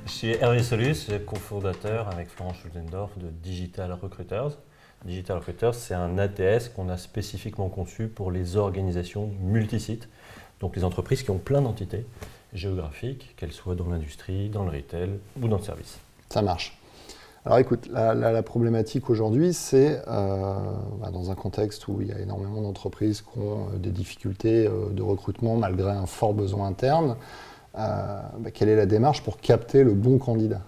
Je suis Hervé Solus, cofondateur avec Florent Schuldendorf de Digital Recruiters. Digital Recruiters, c'est un ATS qu'on a spécifiquement conçu pour les organisations multisites, donc les entreprises qui ont plein d'entités géographiques, qu'elles soient dans l'industrie, dans le retail ou dans le service. Ça marche. Alors écoute, la problématique aujourd'hui, c'est dans un contexte où il y a énormément d'entreprises qui ont des difficultés de recrutement malgré un fort besoin interne. Quelle est la démarche pour capter le bon candidat ?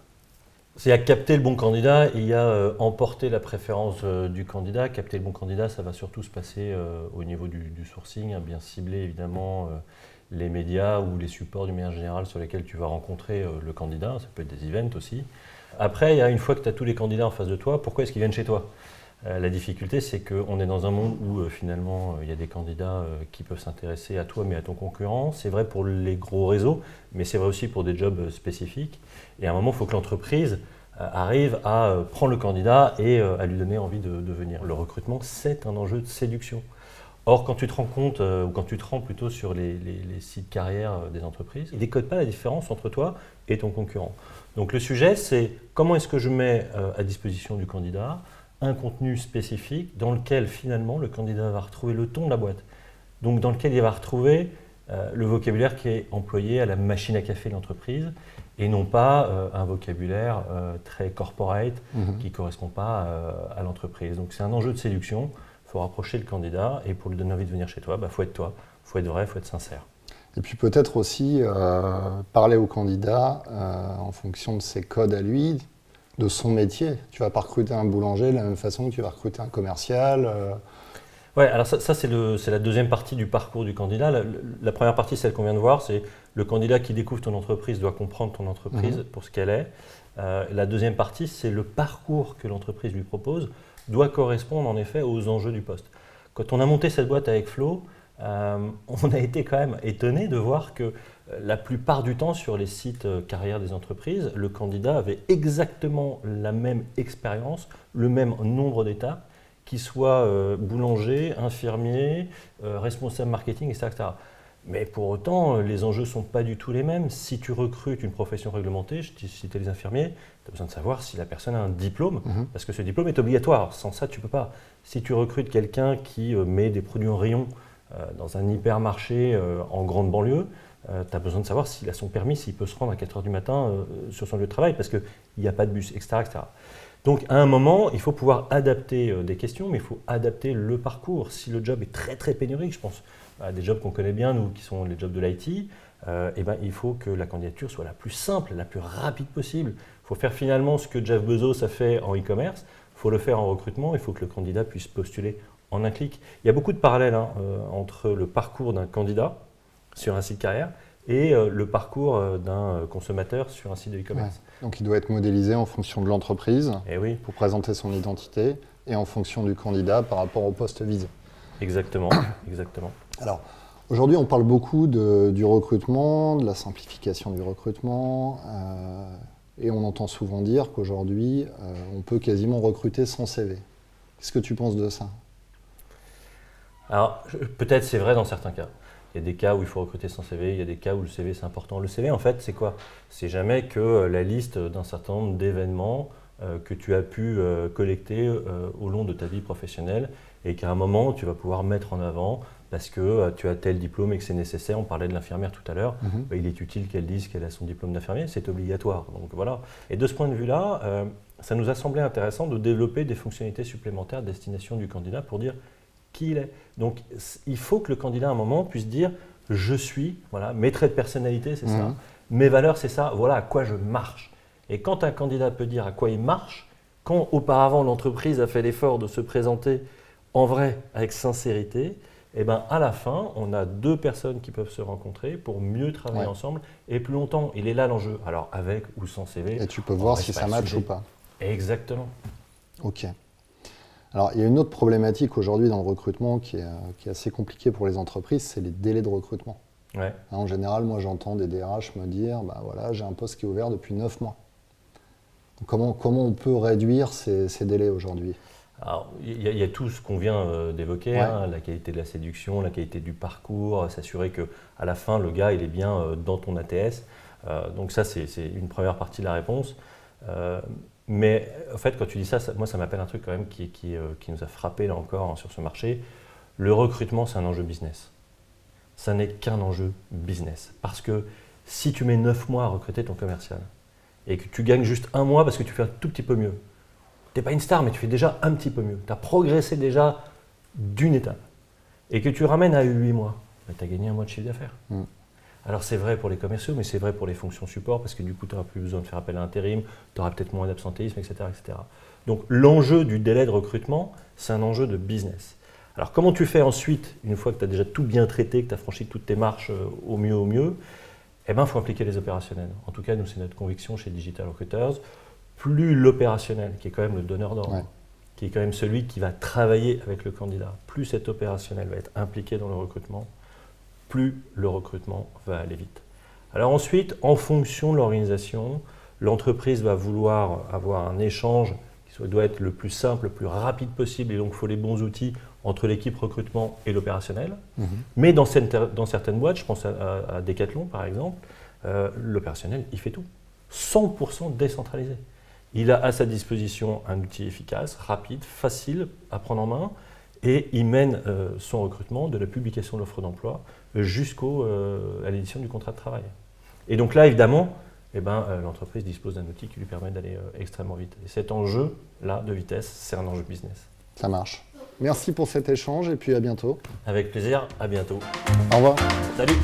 C'est à capter le bon candidat, il y a emporter la préférence du candidat. Capter le bon candidat, ça va surtout se passer au niveau du sourcing, bien cibler évidemment les médias ou les supports d'une manière générale sur lesquels tu vas rencontrer le candidat. Ça peut être des events aussi. Après, une fois que tu as tous les candidats en face de toi, pourquoi est-ce qu'ils viennent chez toi ? La difficulté, c'est qu'on est dans un monde où finalement il y a des candidats qui peuvent s'intéresser à toi mais à ton concurrent. C'est vrai pour les gros réseaux, mais c'est vrai aussi pour des jobs spécifiques. Et à un moment, il faut que l'entreprise arrive à prendre le candidat et à lui donner envie de venir. Le recrutement, c'est un enjeu de séduction. Or, quand tu te rends compte, ou quand tu te rends plutôt sur les sites carrières des entreprises, ils ne décodent pas la différence entre toi et ton concurrent. Donc le sujet, c'est comment est-ce que je mets à disposition du candidat un contenu spécifique dans lequel finalement le candidat va retrouver le ton de la boîte. Donc dans lequel il va retrouver le vocabulaire qui est employé à la machine à café de l'entreprise et non pas un vocabulaire très corporate qui ne correspond pas à l'entreprise. Donc c'est un enjeu de séduction. Il faut rapprocher le candidat et pour lui donner envie de venir chez toi, faut être toi, il faut être vrai, il faut être sincère. Et puis peut-être aussi parler au candidat en fonction de ses codes à lui, de son métier. Tu vas pas recruter un boulanger de la même façon que tu vas recruter un commercial. Ouais, alors ça c'est la deuxième partie du parcours du candidat. La première partie, celle qu'on vient de voir, c'est le candidat qui découvre ton entreprise doit comprendre ton entreprise pour ce qu'elle est. La deuxième partie, c'est le parcours que l'entreprise lui propose doit correspondre en effet aux enjeux du poste. Quand on a monté cette boîte avec Flo, on a été quand même étonné de voir que la plupart du temps sur les sites carrières des entreprises, le candidat avait exactement la même expérience, le même nombre d'étapes, qu'il soit boulanger, infirmier, responsable marketing, etc. Mais pour autant, les enjeux ne sont pas du tout les mêmes. Si tu recrutes une profession réglementée, je t'ai cité les infirmiers, tu as besoin de savoir si la personne a un diplôme, parce que ce diplôme est obligatoire. Sans ça, tu ne peux pas. Si tu recrutes quelqu'un qui met des produits en rayon dans un hypermarché en grande banlieue, tu as besoin de savoir s'il a son permis, s'il peut se rendre à 4 h du matin sur son lieu de travail, parce qu'il n'y a pas de bus, etc., etc. Donc à un moment, il faut pouvoir adapter des questions, mais il faut adapter le parcours. Si le job est très très pénurique, je pense à des jobs qu'on connaît bien, nous, qui sont les jobs de l'IT, il faut que la candidature soit la plus simple, la plus rapide possible. Il faut faire finalement ce que Jeff Bezos a fait en e-commerce, il faut le faire en recrutement, il faut que le candidat puisse postuler en un clic. Il y a beaucoup de parallèles entre le parcours d'un candidat sur un site carrière et le parcours d'un consommateur sur un site de e-commerce. Ouais. Donc il doit être modélisé en fonction de l'entreprise pour présenter son identité et en fonction du candidat par rapport au poste visé. Exactement, exactement. Alors, aujourd'hui, on parle beaucoup du recrutement, de la simplification du recrutement, et on entend souvent dire qu'aujourd'hui, on peut quasiment recruter sans CV. Qu'est-ce que tu penses de ça ? Alors, peut-être c'est vrai dans certains cas. Il y a des cas où il faut recruter sans CV, il y a des cas où le CV c'est important. Le CV, en fait, c'est quoi ? C'est jamais que la liste d'un certain nombre d'événements que tu as pu collecter au long de ta vie professionnelle et qu'à un moment, tu vas pouvoir mettre en avant parce que tu as tel diplôme et que c'est nécessaire. On parlait de l'infirmière tout à l'heure. Il est utile qu'elle dise qu'elle a son diplôme d'infirmière, c'est obligatoire. Donc voilà. Et de ce point de vue-là, ça nous a semblé intéressant de développer des fonctionnalités supplémentaires à destination du candidat pour dire qui il est. Donc il faut que le candidat à un moment puisse dire « je suis », voilà, mes traits de personnalité, c'est ça, mes valeurs, c'est ça, voilà à quoi je marche. Et quand un candidat peut dire à quoi il marche, quand auparavant l'entreprise a fait l'effort de se présenter en vrai, avec sincérité, et à la fin, on a deux personnes qui peuvent se rencontrer pour mieux travailler ensemble et plus longtemps. Il est là l'enjeu, alors avec ou sans CV. Et tu peux voir si ça match ou pas. Exactement. Ok. Alors, il y a une autre problématique aujourd'hui dans le recrutement qui est assez compliquée pour les entreprises, c'est les délais de recrutement. Ouais. En général, moi, j'entends des DRH me dire voilà, j'ai un poste qui est ouvert depuis 9 mois. Donc, comment on peut réduire ces délais aujourd'hui ? Alors, il y a tout ce qu'on vient d'évoquer, la qualité de la séduction, la qualité du parcours, s'assurer qu'à la fin, le gars il est bien dans ton ATS. Donc ça, c'est une première partie de la réponse. Mais en fait, quand tu dis ça, moi, ça m'appelle un truc quand même qui nous a frappé là encore sur ce marché. Le recrutement, c'est un enjeu business. Ça n'est qu'un enjeu business. Parce que si tu mets 9 mois à recruter ton commercial et que tu gagnes juste 1 mois parce que tu fais un tout petit peu mieux, tu n'es pas une star, mais tu fais déjà un petit peu mieux. Tu as progressé déjà d'une étape. Et que tu ramènes à 8 mois, tu as gagné 1 mois de chiffre d'affaires. Alors c'est vrai pour les commerciaux, mais c'est vrai pour les fonctions support, parce que du coup, tu n'auras plus besoin de faire appel à l'intérim, tu auras peut-être moins d'absentéisme, etc., etc. Donc l'enjeu du délai de recrutement, c'est un enjeu de business. Alors comment tu fais ensuite, une fois que tu as déjà tout bien traité, que tu as franchi toutes tes marches au mieux, eh bien, il faut impliquer les opérationnels. En tout cas, nous, c'est notre conviction chez Digital Recruiters. Plus l'opérationnel, qui est quand même le donneur d'ordre, qui est quand même celui qui va travailler avec le candidat, plus cet opérationnel va être impliqué dans le recrutement, plus le recrutement va aller vite. Alors ensuite, en fonction de l'organisation, l'entreprise va vouloir avoir un échange qui doit être le plus simple, le plus rapide possible, et donc il faut les bons outils entre l'équipe recrutement et l'opérationnel. Mais dans certaines boîtes, je pense à Decathlon par exemple, l'opérationnel, il fait tout. 100% décentralisé. Il a à sa disposition un outil efficace, rapide, facile à prendre en main, et il mène son recrutement de la publication de l'offre d'emploi jusqu'à l'édition du contrat de travail. Et donc là, évidemment, l'entreprise dispose d'un outil qui lui permet d'aller extrêmement vite. Et cet enjeu-là de vitesse, c'est un enjeu business. Ça marche. Merci pour cet échange et puis à bientôt. Avec plaisir, à bientôt. Au revoir. Salut.